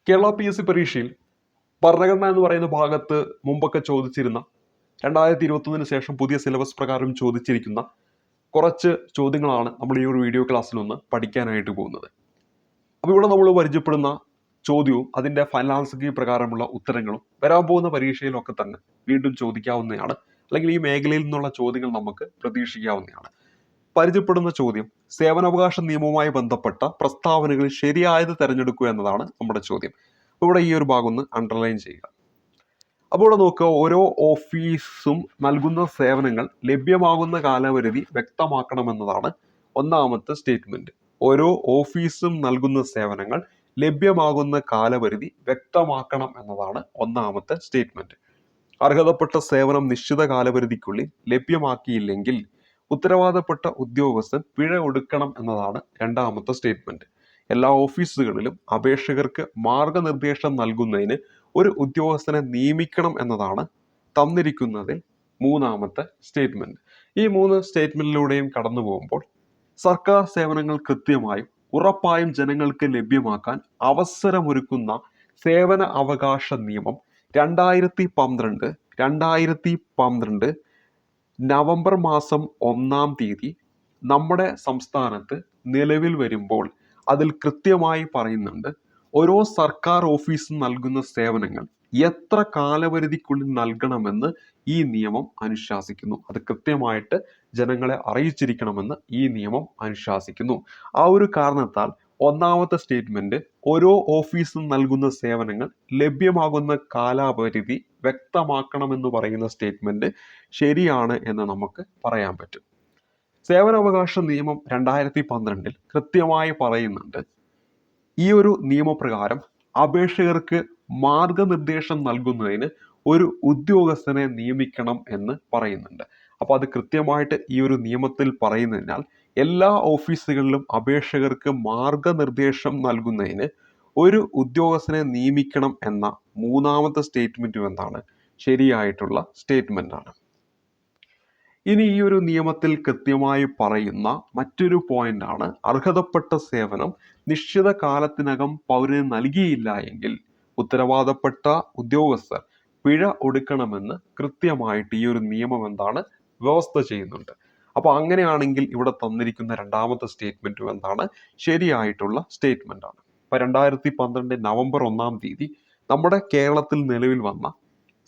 Kerala PSC പരീക്ഷയിൽ ഭരണഘടന എന്ന് പറയുന്ന ഭാഗത്ത് മുമ്പൊക്കെ ചോദിച്ചിരുന്ന 2021 ശേഷം പുതിയ സിലബസ് പ്രകാരം ചോദിച്ചിരിക്കുന്ന കുറച്ച് ചോദ്യങ്ങളാണ് നമ്മൾ ഈ ഒരു വീഡിയോ ക്ലാസ്സിൽ ഒന്ന് പഠിക്കാനായിട്ട് പോകുന്നത്. അപ്പോൾ ഇവിടെ നമ്മൾ പരിചയപ്പെടുന്ന ചോദ്യവും അതിൻ്റെ ഫൈനൽ ആൻസർ കീ പ്രകാരമുള്ള ഉത്തരങ്ങളും വരാൻ പോകുന്ന പരീക്ഷയിലൊക്കെ തന്നെ വീണ്ടും ചോദിക്കാവുന്നതാണ്, അല്ലെങ്കിൽ ഈ മേഖലയിൽ നിന്നുള്ള ചോദ്യങ്ങൾ നമുക്ക് പ്രതീക്ഷിക്കാവുന്നതാണ്. പരിചയപ്പെടുന്ന ചോദ്യം: സേവനാവകാശ നിയമവുമായി ബന്ധപ്പെട്ട പ്രസ്താവനകൾ ശരിയായത് തിരഞ്ഞെടുക്കുക എന്നതാണ് നമ്മുടെ ചോദ്യം. അപ്പോൾ ഇവിടെ ഈ ഒരു ഭാഗം ഒന്ന് അണ്ടർലൈൻ ചെയ്യുക. അപ്പോൾ ഇവിടെ നോക്കുക, ഓരോ ഓഫീസും നൽകുന്ന സേവനങ്ങൾ ലഭ്യമാകുന്ന കാലപരിധി വ്യക്തമാക്കണമെന്നതാണ് ഒന്നാമത്തെ സ്റ്റേറ്റ്മെന്റ്. ഓരോ ഓഫീസും നൽകുന്ന സേവനങ്ങൾ ലഭ്യമാകുന്ന കാലപരിധി വ്യക്തമാക്കണം എന്നതാണ് ഒന്നാമത്തെ സ്റ്റേറ്റ്മെന്റ്. അർഹതപ്പെട്ട സേവനം നിശ്ചിത കാലപരിധിക്കുള്ളിൽ ലഭ്യമാക്കിയില്ലെങ്കിൽ ഉത്തരവാദപ്പെട്ട ഉദ്യോഗസ്ഥൻ പിഴ ഒടുക്കണം എന്നതാണ് രണ്ടാമത്തെ സ്റ്റേറ്റ്മെന്റ്. എല്ലാ ഓഫീസുകളിലും അപേക്ഷകർക്ക് മാർഗനിർദ്ദേശം നൽകുന്നതിന് ഒരു ഉദ്യോഗസ്ഥനെ നിയമിക്കണം എന്നതാണ് തന്നിരിക്കുന്നതിൽ മൂന്നാമത്തെ സ്റ്റേറ്റ്മെന്റ്. ഈ മൂന്ന് സ്റ്റേറ്റ്മെന്റിലൂടെയും കടന്നു പോകുമ്പോൾ സർക്കാർ സേവനങ്ങൾ കൃത്യമായും ഉറപ്പായും ജനങ്ങൾക്ക് ലഭ്യമാക്കാൻ അവസരമൊരുക്കുന്ന സേവന അവകാശ നിയമം 2012 നവംബർ മാസം 1-ാം തീയതി നമ്മുടെ സംസ്ഥാനത്ത് നിലവിൽ വരുമ്പോൾ അതിൽ കൃത്യമായി പറയുന്നുണ്ട്, ഓരോ സർക്കാർ ഓഫീസും നൽകുന്ന സേവനങ്ങൾ എത്ര കാലപരിധിക്കുള്ളിൽ നൽകണമെന്ന് ഈ നിയമം അനുശാസിക്കുന്നു. അത് കൃത്യമായിട്ട് ജനങ്ങളെ അറിയിച്ചിരിക്കണമെന്ന് ഈ നിയമം അനുശാസിക്കുന്നു. ആ ഒരു കാരണത്താൽ ഒന്നാമത്തെ സ്റ്റേറ്റ്മെന്റ്, ഓരോ ഓഫീസും നൽകുന്ന സേവനങ്ങൾ ലഭ്യമാകുന്ന കാലപരിധി വ്യക്തമാക്കണമെന്ന് പറയുന്ന സ്റ്റേറ്റ്മെന്റ് ശരിയാണ് എന്ന് നമുക്ക് പറയാൻ പറ്റും. സേവനാവകാശ നിയമം 2012 കൃത്യമായി പറയുന്നുണ്ട്, ഈ ഒരു നിയമപ്രകാരം അപേക്ഷകർക്ക് മാർഗനിർദ്ദേശം നൽകുന്നതിന് ഒരു ഉദ്യോഗസ്ഥനെ നിയമിക്കണം എന്ന് പറയുന്നുണ്ട്. അപ്പോൾ അത് കൃത്യമായിട്ട് ഈ ഒരു നിയമത്തിൽ പറയുന്നതിനാൽ എല്ലാ ഓഫീസുകളിലും അപേക്ഷകർക്ക് മാർഗനിർദ്ദേശം നൽകുന്നതിന് ഒരു ഉദ്യോഗസ്ഥനെ നിയമിക്കണം എന്ന മൂന്നാമത്തെ സ്റ്റേറ്റ്മെന്റും എന്താണ്? ശരിയായിട്ടുള്ള സ്റ്റേറ്റ്മെന്റ് ആണ്. ഇനി ഈ ഒരു നിയമത്തിൽ കൃത്യമായി പറയുന്ന മറ്റൊരു പോയിന്റ് ആണ്, അർഹതപ്പെട്ട സേവനം നിശ്ചിത കാലത്തിനകം പൗരന് നൽകിയില്ല എങ്കിൽ ഉത്തരവാദപ്പെട്ട ഉദ്യോഗസ്ഥർ പിഴ ഒടുക്കണമെന്ന് കൃത്യമായിട്ട് ഈ ഒരു നിയമം എന്താണ്? വ്യവസ്ഥ ചെയ്യുന്നുണ്ട്. അപ്പോൾ അങ്ങനെയാണെങ്കിൽ ഇവിടെ തന്നിരിക്കുന്ന രണ്ടാമത്തെ സ്റ്റേറ്റ്മെന്റും എന്താണ്? ശരിയായിട്ടുള്ള സ്റ്റേറ്റ്മെന്റ് ആണ്. ഇപ്പൊ 2012 നവംബർ 1-ാം തീയതി നമ്മുടെ കേരളത്തിൽ നിലവിൽ വന്ന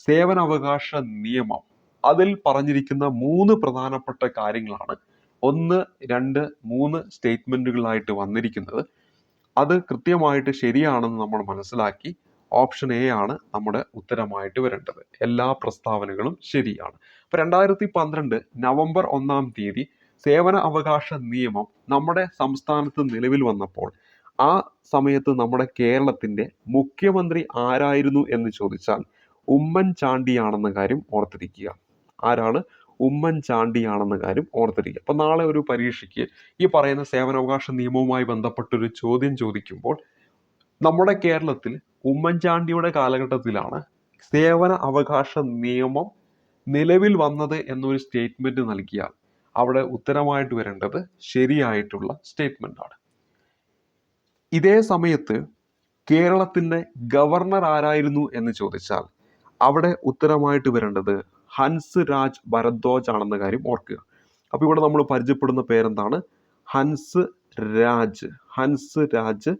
സേവനാവകാശ നിയമം, അതിൽ പറഞ്ഞിരിക്കുന്ന 3 പ്രധാനപ്പെട്ട കാര്യങ്ങളാണ് 1, 2, 3 സ്റ്റേറ്റ്മെന്റുകളായിട്ട് വന്നിരിക്കുന്നത്. അത് കൃത്യമായിട്ട് ശരിയാണെന്ന് നമ്മൾ മനസ്സിലാക്കി ഓപ്ഷൻ എ ആണ് നമ്മുടെ ഉത്തരമായിട്ട് വരേണ്ടത്. എല്ലാ പ്രസ്താവനകളും ശരിയാണ്. ഇപ്പൊ 2012 നവംബർ 1-ാം തീയതി സേവന അവകാശ നിയമം നമ്മുടെ സംസ്ഥാനത്ത് നിലവിൽ വന്നപ്പോൾ ആ സമയത്ത് നമ്മുടെ കേരളത്തിന്റെ മുഖ്യമന്ത്രി ആരായിരുന്നു എന്ന് ചോദിച്ചാൽ ഉമ്മൻചാണ്ടിയാണെന്ന കാര്യം ഓർത്തിരിക്കുക. ആരാണ്? ഉമ്മൻചാണ്ടിയാണെന്ന കാര്യം ഓർത്തിരിക്കുക. അപ്പൊ നാളെ ഒരു പരീക്ഷയ്ക്ക് ഈ പറയുന്ന സേവനാവകാശ നിയമവുമായി ബന്ധപ്പെട്ടൊരു ചോദ്യം ചോദിക്കുമ്പോൾ നമ്മുടെ കേരളത്തിൽ ഉമ്മൻചാണ്ടിയുടെ കാലഘട്ടത്തിലാണ് സേവന അവകാശ നിയമം നിലവിൽ വന്നത് എന്നൊരു സ്റ്റേറ്റ്മെന്റ് നൽകിയാൽ അവിടെ ഉത്തരമായിട്ട് വരേണ്ടത് ശരിയായിട്ടുള്ള സ്റ്റേറ്റ്മെന്റ് ആണ്. ഇതേ സമയത്ത് കേരളത്തിന്റെ ഗവർണർ ആരായിരുന്നു എന്ന് ചോദിച്ചാൽ അവിടെ ഉത്തരമായിട്ട് വരേണ്ടത് ഹൻസ് രാജ് ഭരദ്വാജ് ആണെന്ന കാര്യം ഓർക്കുക. അപ്പൊ ഇവിടെ നമ്മൾ പരിചയപ്പെടുന്ന പേരെന്താണ്? ഹൻസ് രാജ്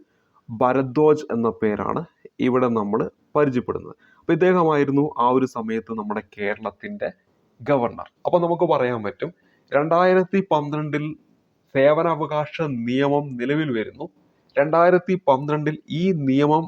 ഭരദ്വാജ് എന്ന പേരാണ് ഇവിടെ നമ്മൾ പരിചയപ്പെടുന്നത്. അപ്പൊ ഇദ്ദേഹമായിരുന്നു ആ ഒരു സമയത്ത് നമ്മുടെ കേരളത്തിന്റെ ഗവർണർ. അപ്പൊ നമുക്ക് പറയാൻ പറ്റും 2012 സേവനാവകാശ നിയമം നിലവിൽ വരുന്നു. 2012 ഈ നിയമം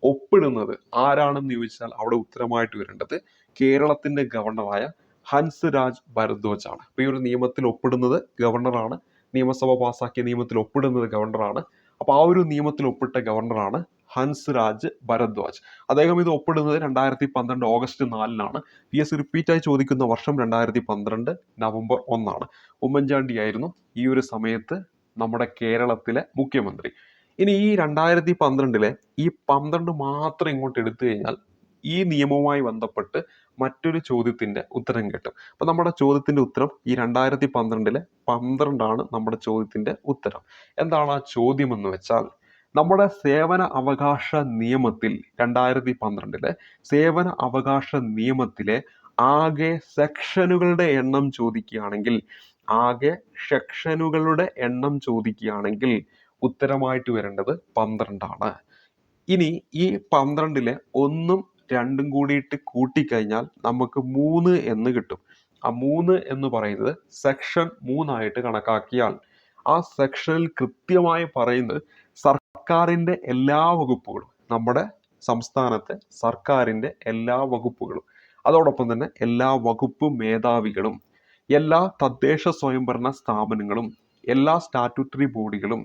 ഒപ്പിടുന്നത് ആരാണെന്ന് ചോദിച്ചാൽ അവിടെ ഉത്തരമായിട്ട് വരേണ്ടത് കേരളത്തിന്റെ ഗവർണറായ ഹൻസ് രാജ് ഭരദ്വാജ് ആണ്. അപ്പൊ ഈ ഒരു നിയമത്തിൽ ഒപ്പിടുന്നത് ഗവർണറാണ്. നിയമസഭ പാസാക്കിയ നിയമത്തിൽ ഒപ്പിടുന്നത് ഗവർണറാണ്. അപ്പൊ ആ ഒരു നിയമത്തിൽ ഒപ്പിട്ട ഗവർണറാണ് ഹൻസ് രാജ് ഭരദ്വാജ്. അദ്ദേഹം ഇത് ഒപ്പിടുന്നത് 2012 ഓഗസ്റ്റ് 4-നാണ്. PSC റിപ്പീറ്റായി ചോദിക്കുന്ന വർഷം 2012 നവംബർ 1-ആണ്. ഉമ്മൻചാണ്ടി ആയിരുന്നു ഈ ഒരു സമയത്ത് നമ്മുടെ കേരളത്തിലെ മുഖ്യമന്ത്രി. ഇനി ഈ 2012 ഈ 12 മാത്രം ഇങ്ങോട്ട് എടുത്തു കഴിഞ്ഞാൽ ഈ നിയമവുമായി ബന്ധപ്പെട്ട് മറ്റൊരു ചോദ്യത്തിന്റെ ഉത്തരം കിട്ടും. അപ്പൊ നമ്മുടെ ചോദ്യത്തിന്റെ ഉത്തരം ഈ 2012 12 ആണ് നമ്മുടെ ചോദ്യത്തിന്റെ ഉത്തരം. എന്താണ് ആ ചോദ്യം എന്ന് വെച്ചാൽ, നമ്മുടെ സേവന അവകാശ നിയമത്തിൽ 2012 സേവന അവകാശ നിയമത്തിലെ ആകെ സെക്ഷനുകളുടെ എണ്ണം ചോദിക്കുകയാണെങ്കിൽ ഉത്തരമായിട്ട് വരേണ്ടത് 12 ആണ്. ഇനി ഈ 12-ലെ 1ഉം 2ഉം കൂടിയിട്ട് കൂട്ടിക്കഴിഞ്ഞാൽ നമുക്ക് 3 എന്ന് കിട്ടും. ആ 3 എന്ന് പറയുന്നത് സെക്ഷൻ 3 ആയിട്ട് കണക്കാക്കിയാൽ ആ സെക്ഷനിൽ കൃത്യമായി പറയുന്നത് സർക്കാരിൻ്റെ എല്ലാ വകുപ്പുകളും, നമ്മുടെ സംസ്ഥാനത്തെ സർക്കാരിൻ്റെ എല്ലാ വകുപ്പുകളും, അതോടൊപ്പം തന്നെ എല്ലാ വകുപ്പ് മേധാവികളും, എല്ലാ തദ്ദേശ സ്വയംഭരണ സ്ഥാപനങ്ങളും, എല്ലാ സ്റ്റാറ്റ്യൂട്ടറി ബോഡികളും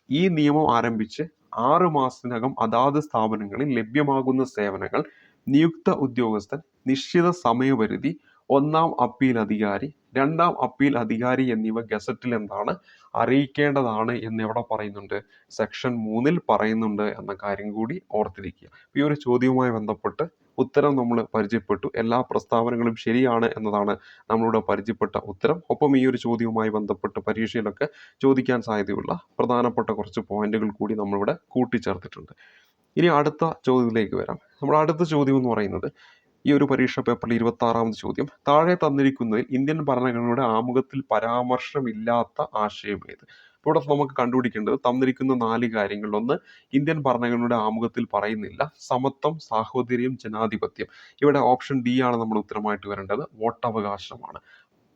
ഈ നിയമം ആരംഭിച്ച് 6 മാസത്തിനകം അതാത് സ്ഥാപനങ്ങളിൽ ലഭ്യമാകുന്ന സേവനങ്ങൾ നിയുക്ത ഉദ്യോഗസ്ഥൻ നിശ്ചിത സമയപരിധി, 1ാം അപ്പീൽ അധികാരി, 2ാം അപ്പീൽ അധികാരി എന്നിവ ഗസറ്റിൽ എന്താണ് അറിയിക്കേണ്ടതാണ് എന്ന് എവിടെ പറയുന്നുണ്ട്? സെക്ഷൻ 3-ൽ പറയുന്നുണ്ട് എന്ന കാര്യം കൂടി ഓർത്തിരിക്കുക. ഈ ഒരു ചോദ്യവുമായി ബന്ധപ്പെട്ട് ഉത്തരം നമ്മൾ പരിചയപ്പെട്ടു. എല്ലാ പ്രസ്താവനകളും ശരിയാണ് എന്നതാണ് നമ്മളിവിടെ പരിചയപ്പെട്ട ഉത്തരം. ഒപ്പം ഈ ഒരു ചോദ്യവുമായി ബന്ധപ്പെട്ട് പരീക്ഷയിലൊക്കെ ചോദിക്കാൻ സാധ്യതയുള്ള പ്രധാനപ്പെട്ട കുറച്ച് പോയിന്റുകൾ കൂടി നമ്മളിവിടെ കൂട്ടിച്ചേർത്തിട്ടുണ്ട്. ഇനി അടുത്ത ചോദ്യത്തിലേക്ക് വരാം. നമ്മുടെ അടുത്ത ചോദ്യം എന്ന് പറയുന്നത് ഈ ഒരു പരീക്ഷ പേപ്പറിൽ 26ാമത് ചോദ്യം, താഴെ തന്നിരിക്കുന്നതിൽ ഇന്ത്യൻ ഭരണഘടനയുടെ ആമുഖത്തിൽ പരാമർശമില്ലാത്ത ആശയം ഏത്? ഇവിടെ നമുക്ക് കണ്ടുപിടിക്കേണ്ടത് തന്നിരിക്കുന്ന 4 കാര്യങ്ങളിൽ ഒന്ന് ഇന്ത്യൻ ഭരണഘടനയുടെ ആമുഖത്തിൽ പറയുന്നില്ല, സമത്വം, സാഹോദര്യം, ജനാധിപത്യം. ഇവിടെ ഓപ്ഷൻ ഡി ആണ് നമ്മൾ ഉത്തരമായിട്ട് വരേണ്ടത്, വോട്ടവകാശമാണ്.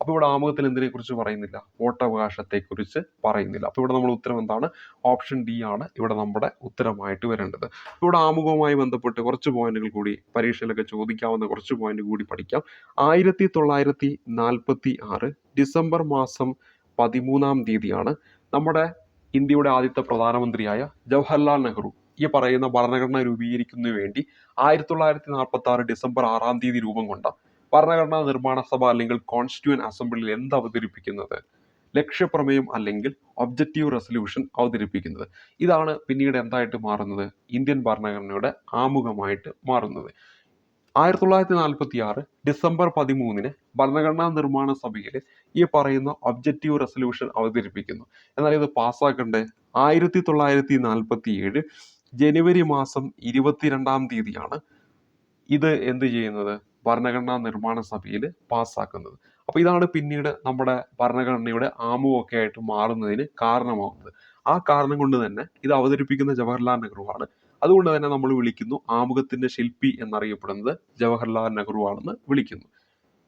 അപ്പോൾ ഇവിടെ ആമുഖത്തിൽ എന്തിനെ കുറിച്ച് പറയുന്നില്ല? വോട്ടവകാശത്തെ കുറിച്ച് പറയുന്നില്ല. അപ്പോൾ ഇവിടെ നമ്മൾ ഉത്തരം എന്താണ്? ഓപ്ഷൻ ഡി ആണ് ഇവിടെ നമ്മുടെ ഉത്തരമായിട്ട് വരേണ്ടത്. ഇവിടെ ആമുഖവുമായി ബന്ധപ്പെട്ട് കുറച്ച് പോയിന്റുകൾ കൂടി പരീക്ഷയിലൊക്കെ ചോദിക്കാവുന്ന കുറച്ച് പോയിന്റ് കൂടി പഠിക്കാം. 1946 ഡിസംബർ മാസം 13-ാം തീയതിയാണ് നമ്മുടെ ഇന്ത്യയുടെ ആദ്യത്തെ പ്രധാനമന്ത്രിയായ ജവഹർലാൽ നെഹ്റു ഈ പറയുന്ന ഭരണഘടന രൂപീകരിക്കുന്നതിന് വേണ്ടി 1946 ഡിസംബർ 6-ാം തീയതി രൂപം കൊണ്ട ഭരണഘടനാ നിർമ്മാണ സഭ അല്ലെങ്കിൽ കോൺസ്റ്റിറ്റ്യൂവന്റ് അസംബ്ലിയിൽ എന്ത് അവതരിപ്പിക്കുന്നത്? ലക്ഷ്യപ്രമേയം അല്ലെങ്കിൽ ഒബ്ജക്റ്റീവ് റെസൊല്യൂഷൻ അവതരിപ്പിക്കുന്നത്. ഇതാണ് പിന്നീട് എന്തായിട്ട് മാറുന്നത്? ഇന്ത്യൻ ഭരണഘടനയുടെ ആമുഖമായിട്ട് മാറുന്നത്. 1946 ഡിസംബർ 13-ന് ഭരണഘടനാ നിർമ്മാണ സഭയിൽ ഈ പറയുന്ന ഒബ്ജക്റ്റീവ് റെസൊല്യൂഷൻ അവതരിപ്പിക്കുന്നു. എന്നാൽ ഇത് പാസ്സാക്കണ്ടേ 1947 ജനുവരി മാസം 22-ാം തീയതിയാണ് ഇത് എന്ത് ചെയ്യുന്നത്? ഭരണഘടനാ നിർമ്മാണ സഭയിൽ പാസ്സാക്കുന്നത്. അപ്പോൾ ഇതാണ് പിന്നീട് നമ്മുടെ ഭരണഘടനയുടെ ആമുഖമൊക്കെ ആയിട്ട് മാറുന്നതിന് കാരണമാകുന്നത്. ആ കാരണം കൊണ്ട് തന്നെ ഇത് അവതരിപ്പിക്കുന്ന ജവഹർലാൽ നെഹ്റു ആണ്. അതുകൊണ്ട് തന്നെ നമ്മൾ വിളിക്കുന്നു ആമുഖത്തിന്റെ ശില്പി എന്നറിയപ്പെടുന്നത് ജവഹർലാൽ നെഹ്റു ആണെന്ന് വിളിക്കുന്നു.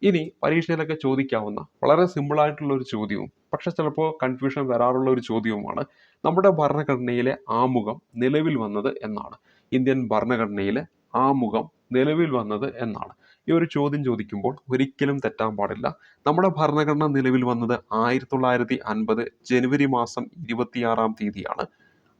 ഇനി പരീക്ഷയിലൊക്കെ ചോദിക്കാവുന്ന വളരെ സിമ്പിൾ ആയിട്ടുള്ള ഒരു ചോദ്യവും പക്ഷെ ചിലപ്പോൾ കൺഫ്യൂഷൻ വരാറുള്ള ഒരു ചോദ്യവുമാണ്, നമ്മുടെ ഭരണഘടനയിലെ ആമുഖം നിലവിൽ വന്നത് എന്നാണ്. ഇന്ത്യൻ ഭരണഘടനയിലെ ആമുഖം നിലവിൽ വന്നത് എന്നാണ്. ഈ ഒരു ചോദ്യം ചോദിക്കുമ്പോൾ ഒരിക്കലും തെറ്റാൻ പാടില്ല. നമ്മുടെ ഭരണഘടന നിലവിൽ വന്നത് 1950 ജനുവരി മാസം 26-ാം തീയതിയാണ്.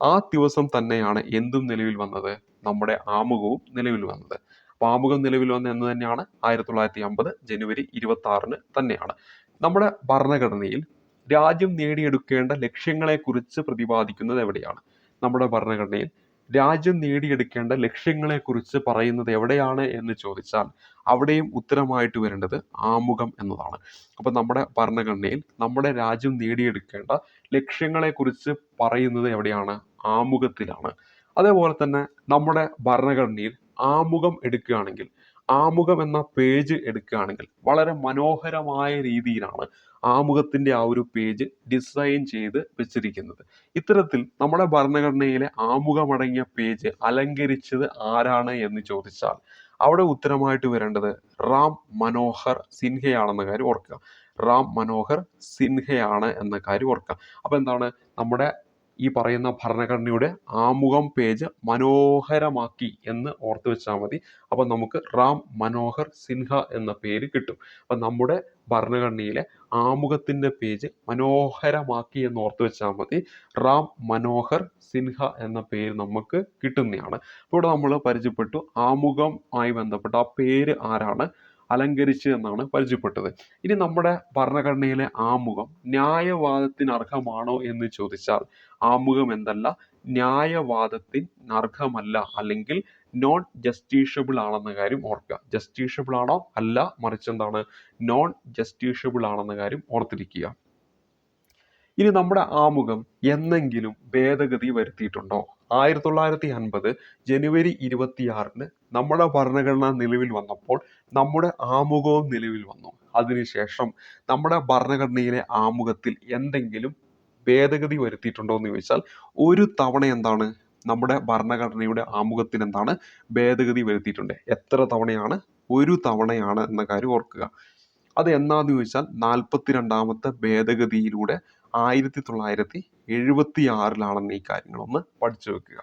ആ ദിവസം തന്നെയാണ് എന്തും നിലവിൽ വന്നത്? നമ്മുടെ ആമുഖവും നിലവിൽ വന്നത്. അപ്പോൾ ആമുഖം നിലവിൽ വന്ന എന്ന് തന്നെയാണ് 1950 ജനുവരി 26-ന് തന്നെയാണ്. നമ്മുടെ ഭരണഘടനയിൽ രാജ്യം നേടിയെടുക്കേണ്ട ലക്ഷ്യങ്ങളെക്കുറിച്ച് പ്രതിപാദിക്കുന്നത് എവിടെയാണ്? നമ്മുടെ ഭരണഘടനയിൽ രാജ്യം നേടിയെടുക്കേണ്ട ലക്ഷ്യങ്ങളെക്കുറിച്ച് പറയുന്നത് എവിടെയാണ് എന്ന് ചോദിച്ചാൽ അവിടെയും ഉത്തരമായിട്ട് വരേണ്ടത് ആമുഖം എന്നതാണ്. അപ്പോൾ നമ്മുടെ ഭരണഘടനയിൽ നമ്മുടെ രാജ്യം നേടിയെടുക്കേണ്ട ലക്ഷ്യങ്ങളെക്കുറിച്ച് പറയുന്നത് എവിടെയാണ്? ആമുഖത്തിലാണ്. അതേപോലെ തന്നെ നമ്മുടെ ഭരണഘടനയിൽ ആമുഖം എടുക്കുകയാണെങ്കിൽ, ആമുഖം എന്ന പേജ് എടുക്കുകയാണെങ്കിൽ വളരെ മനോഹരമായ രീതിയിലാണ് ആമുഖത്തിന്റെ ആ ഒരു പേജ് ഡിസൈൻ ചെയ്ത് വെച്ചിരിക്കുന്നത്. ഇത്തരത്തിൽ നമ്മുടെ ഭരണഘടനയിലെ ആമുഖമടങ്ങിയ പേജ് അലങ്കരിച്ചത് ആരാണ് എന്ന് ചോദിച്ചാൽ അവിടെ ഉത്തരമായിട്ട് വരേണ്ടത് റാം മനോഹർ സിൻഹയാണെന്ന കാര്യം ഓർക്കുക. റാം മനോഹർ സിൻഹയാണ് എന്ന കാര്യം ഓർക്കുക. അപ്പൊ എന്താണ്? നമ്മുടെ ഈ പറയുന്ന ഭരണഘടനയുടെ ആമുഖം പേജ് മനോഹരമാക്കി എന്ന് ഓർത്ത് വെച്ചാൽ മതി. അപ്പൊ നമുക്ക് റാം മനോഹർ സിൻഹ എന്ന പേര് കിട്ടും. അപ്പൊ നമ്മുടെ ഭരണഘടനയിലെ ആമുഖത്തിന്റെ പേജ് മനോഹരമാക്കി എന്ന് ഓർത്ത് വെച്ചാൽ മതി. റാം മനോഹർ സിൻഹ എന്ന പേര് നമുക്ക് കിട്ടുന്നതാണ്. ഇവിടെ നമ്മൾ പരിചയപ്പെട്ടു ആമുഖമായി ബന്ധപ്പെട്ട ആ പേര് ആരാണ് അലങ്കരിച്ച് എന്നാണ് പരിചയപ്പെട്ടത്. ഇനി നമ്മുടെ ഭരണഘടനയിലെ ആമുഖം ന്യായവാദത്തിന് അർഹമാണോ എന്ന് ചോദിച്ചാൽ ആമുഖം എന്തല്ല? ന്യായവാദത്തിന് അർഹമല്ല, അല്ലെങ്കിൽ നോൺ ജസ്റ്റീഷ്യബിൾ ആണെന്ന കാര്യം ഓർക്കുക. ജസ്റ്റീഷ്യബിൾ ആണോ? അല്ല, മറിച്ച് എന്താണ്? നോൺ ജസ്റ്റീഷ്യബിൾ ആണെന്ന കാര്യം ഓർത്തിരിക്കുക. ഇനി നമ്മുടെ ആമുഖം എന്നെങ്കിലും ഭേദഗതി വരുത്തിയിട്ടുണ്ടോ? 1950 ജനുവരി 26 നമ്മുടെ ഭരണഘടന നിലവിൽ വന്നപ്പോൾ നമ്മുടെ ആമുഖവും നിലവിൽ വന്നു. അതിനുശേഷം നമ്മുടെ ഭരണഘടനയിലെ ആമുഖത്തിൽ എന്തെങ്കിലും ഭേദഗതി വരുത്തിയിട്ടുണ്ടോ എന്ന് ചോദിച്ചാൽ ഒരു തവണ എന്താണ് നമ്മുടെ ഭരണഘടനയുടെ ആമുഖത്തിൽ എന്താണ് ഭേദഗതി വരുത്തിയിട്ടുണ്ട്. എത്ര തവണയാണ്? ഒരു തവണയാണ് എന്ന കാര്യം ഓർക്കുക. അത് എന്നാന്ന് ചോദിച്ചാൽ 42ാമത്തെ ഭേദഗതിയിലൂടെ 1976 ഈ കാര്യങ്ങളൊന്ന് പഠിച്ചു വെക്കുക.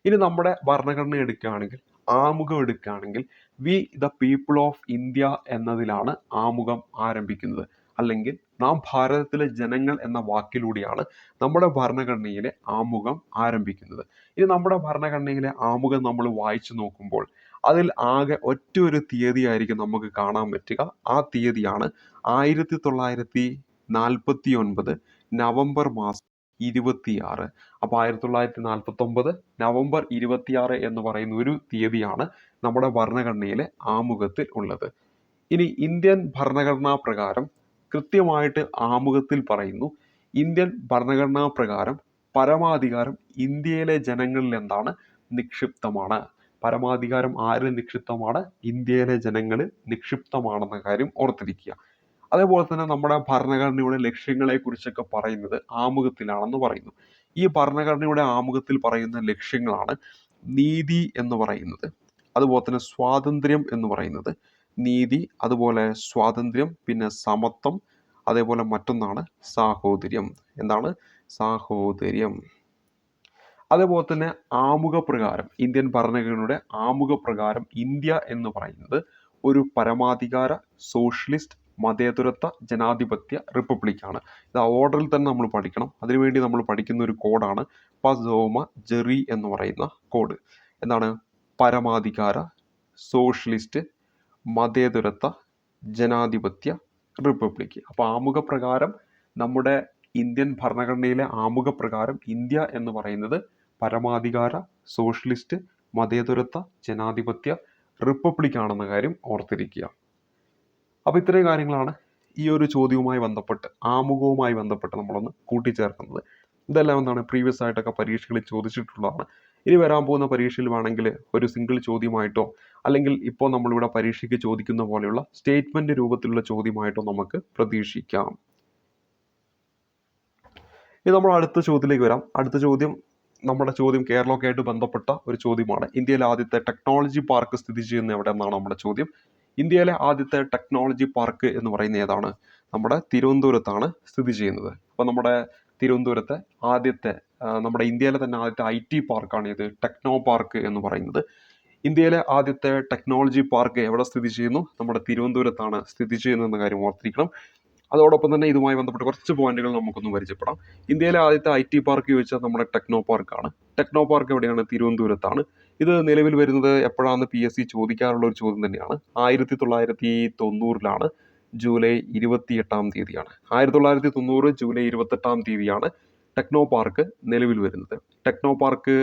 ഇനി നമ്മുടെ ഭരണഘടന എടുക്കുകയാണെങ്കിൽ, ആമുഖം എടുക്കുകയാണെങ്കിൽ we the people of India എന്നതിലാണ് ആമുഖം ആരംഭിക്കുന്നത്. അല്ലെങ്കിൽ നാം ഭാരതത്തിലെ ജനങ്ങൾ എന്ന വാക്കിലൂടെയാണ് നമ്മുടെ ഭരണഘടനയിലെ ആമുഖം ആരംഭിക്കുന്നത്. ഇനി നമ്മുടെ ഭരണഘടനയിലെ ആമുഖം നമ്മൾ വായിച്ചു നോക്കുമ്പോൾ അതിൽ ആകെ ഒറ്റ ഒരു തീയതിയായിരിക്കും നമുക്ക് കാണാൻ പറ്റുക. ആ തീയതിയാണ് 1949 നവംബർ മാസം 26. അപ്പോൾ 1949 നവംബർ 26 എന്ന് പറയുന്ന ഒരു തീയതിയാണ് നമ്മുടെ ഭരണഘടനയിലെ ആമുഖത്തിൽ ഉള്ളത്. ഇനി ഇന്ത്യൻ ഭരണഘടനാ പ്രകാരം കൃത്യമായിട്ട് ആമുഖത്തിൽ പറയുന്നു, ഇന്ത്യൻ ഭരണഘടനാ പ്രകാരം പരമാധികാരം ഇന്ത്യയിലെ ജനങ്ങളിൽ എന്താണ് നിക്ഷിപ്തമാണ്. പരമാധികാരം ആരിൽ നിക്ഷിപ്തമാണ്? ഇന്ത്യയിലെ ജനങ്ങളിൽ നിക്ഷിപ്തമാണെന്ന കാര്യം ഓർത്തിരിക്കുക. അതേപോലെ തന്നെ നമ്മുടെ ഭരണഘടനയുടെ ലക്ഷ്യങ്ങളെ കുറിച്ചൊക്കെ പറയുന്നത് ആമുഖത്തിലാണെന്ന് പറയുന്നു. ഈ ഭരണഘടനയുടെ ആമുഖത്തിൽ പറയുന്ന ലക്ഷ്യങ്ങളാണ് നീതി എന്ന് പറയുന്നത്, അതുപോലെ തന്നെ സ്വാതന്ത്ര്യം എന്ന് പറയുന്നത്, നീതി, അതുപോലെ സ്വാതന്ത്ര്യം, പിന്നെ സമത്വം, അതേപോലെ മറ്റൊന്നാണ് സാഹോദര്യം. എന്താണ്? സാഹോദര്യം. അതേപോലെ തന്നെ ആമുഖപ്രകാരം, ഇന്ത്യൻ ഭരണഘടനയുടെ ആമുഖപ്രകാരം ഇന്ത്യ എന്ന് പറയുന്നത് ഒരു പരമാധികാര സോഷ്യലിസ്റ്റ് മതേതരത്വ ജനാധിപത്യ റിപ്പബ്ലിക്കാണ്. ഇത് ഓർഡറിൽ തന്നെ നമ്മൾ പഠിക്കണം. അതിനുവേണ്ടി നമ്മൾ പഠിക്കുന്ന ഒരു കോഡാണ് പസോമ ജെറി എന്ന് പറയുന്ന കോഡ്. എന്താണ്? പരമാധികാര സോഷ്യലിസ്റ്റ് മതേതരത്വ ജനാധിപത്യ റിപ്പബ്ലിക്. അപ്പോൾ ആമുഖപ്രകാരം നമ്മുടെ ഇന്ത്യൻ ഭരണഘടനയിലെ ആമുഖപ്രകാരം ഇന്ത്യ എന്ന് പറയുന്നത് പരമാധികാര സോഷ്യലിസ്റ്റ് മതേതരത്വ ജനാധിപത്യ റിപ്പബ്ലിക് ആണെന്ന കാര്യം ഓർത്തിരിക്കുക. അപ്പോൾ ഇത്രയും കാര്യങ്ങളാണ് ഈ ഒരു ചോദ്യവുമായി ബന്ധപ്പെട്ട്, ആമുഖവുമായി ബന്ധപ്പെട്ട് നമ്മളൊന്ന് കൂട്ടിച്ചേർക്കുന്നത്. ഇതെല്ലാം എന്താണ് പ്രീവിയസ് ആയിട്ടൊക്കെ പരീക്ഷകളിൽ ചോദിച്ചിട്ടുള്ളതാണ്. ഇനി വരാൻ പോകുന്ന പരീക്ഷയിൽ വേണമെങ്കിൽ ഒരു സിംഗിൾ ചോദ്യമായിട്ടോ അല്ലെങ്കിൽ ഇപ്പോൾ നമ്മളിവിടെ പരീക്ഷയ്ക്ക് ചോദിക്കുന്ന പോലെയുള്ള സ്റ്റേറ്റ്മെന്റ് രൂപത്തിലുള്ള ചോദ്യമായിട്ടോ നമുക്ക് പ്രതീക്ഷിക്കാം. ഇനി നമ്മൾ അടുത്ത ചോദ്യത്തിലേക്ക് വരാം. അടുത്ത ചോദ്യം, നമ്മുടെ ചോദ്യം കേരളമൊക്കെ ആയിട്ട് ബന്ധപ്പെട്ട ഒരു ചോദ്യമാണ്. ഇന്ത്യയിലെ ആദ്യത്തെ ടെക്നോളജി പാർക്ക് സ്ഥിതി ചെയ്യുന്ന എവിടെ എന്നാണ് നമ്മുടെ ചോദ്യം. ഇന്ത്യയിലെ ആദ്യത്തെ ടെക്നോളജി പാർക്ക് എന്ന് പറയുന്നത് ഏതാണ്? നമ്മുടെ തിരുവനന്തപുരത്താണ് സ്ഥിതി ചെയ്യുന്നത്. അപ്പോൾ നമ്മുടെ തിരുവനന്തപുരത്തെ ആദ്യത്തെ, നമ്മുടെ ഇന്ത്യയിലെ തന്നെ ആദ്യത്തെ IT പാർക്കാണ് ഇത് ടെക്നോ പാർക്ക് എന്ന് പറയുന്നത്. ഇന്ത്യയിലെ ആദ്യത്തെ ടെക്നോളജി പാർക്ക് എവിടെ സ്ഥിതി ചെയ്യുന്നു? നമ്മുടെ തിരുവനന്തപുരത്താണ് സ്ഥിതി ചെയ്യുന്നത് എന്ന കാര്യം ഓർത്തിരിക്കണം. അതോടൊപ്പം തന്നെ ഇതുമായി ബന്ധപ്പെട്ട് കുറച്ച് പോയിന്റുകൾ നമുക്കൊന്ന് പരിചയപ്പെടാം. ഇന്ത്യയിലെ ആദ്യത്തെ IT പാർക്ക് ചോദിച്ചാൽ നമ്മുടെ ടെക്നോ പാർക്കാണ്. ടെക്നോ പാർക്ക് എവിടെയാണ്? തിരുവനന്തപുരത്താണ്. ഇത് നിലവിൽ വരുന്നത് എപ്പോഴാണെന്ന് PSC ചോദിക്കാറുള്ള ഒരു ചോദ്യം തന്നെയാണ്. 1990 ജൂലൈ 28 1990 ജൂലൈ 28 ടെക്നോ പാർക്ക് നിലവിൽ വരുന്നത്. ടെക്നോ പാർക്ക്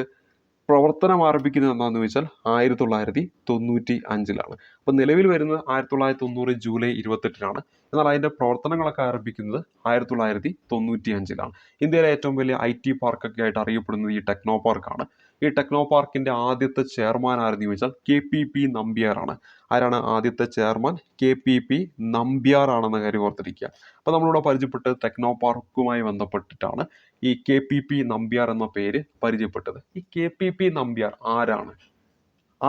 പ്രവർത്തനം ആരംഭിക്കുന്നത് എന്താണെന്ന് ചോദിച്ചാൽ 1995. അപ്പോൾ നിലവിൽ വരുന്നത് 1990 ജൂലൈ 28, എന്നാൽ അതിൻ്റെ പ്രവർത്തനങ്ങളൊക്കെ ആരംഭിക്കുന്നത് 1995. ഇന്ത്യയിലെ ഏറ്റവും വലിയ IT പാർക്കൊക്കെ ആയിട്ട് അറിയപ്പെടുന്നത് ഈ ടെക്നോ പാർക്കാണ്. ഈ ടെക്നോ പാർക്കിൻ്റെ ആദ്യത്തെ ചെയർമാൻ ആരെന്ന് ചോദിച്ചാൽ KPP നമ്പ്യാറാണ്. ആരാണ് ആദ്യത്തെ ചെയർമാൻ? KPP നമ്പ്യാറാണെന്ന കാര്യം ഓർത്തിരിക്കുക. അപ്പോൾ നമ്മളിവിടെ പരിചയപ്പെട്ടത് ടെക്നോ പാർക്കുമായി ബന്ധപ്പെട്ടിട്ടാണ് ഈ KPP നമ്പ്യാർ എന്ന പേര് പരിചയപ്പെട്ടത്. ഈ KPP നമ്പ്യാർ ആരാണ്?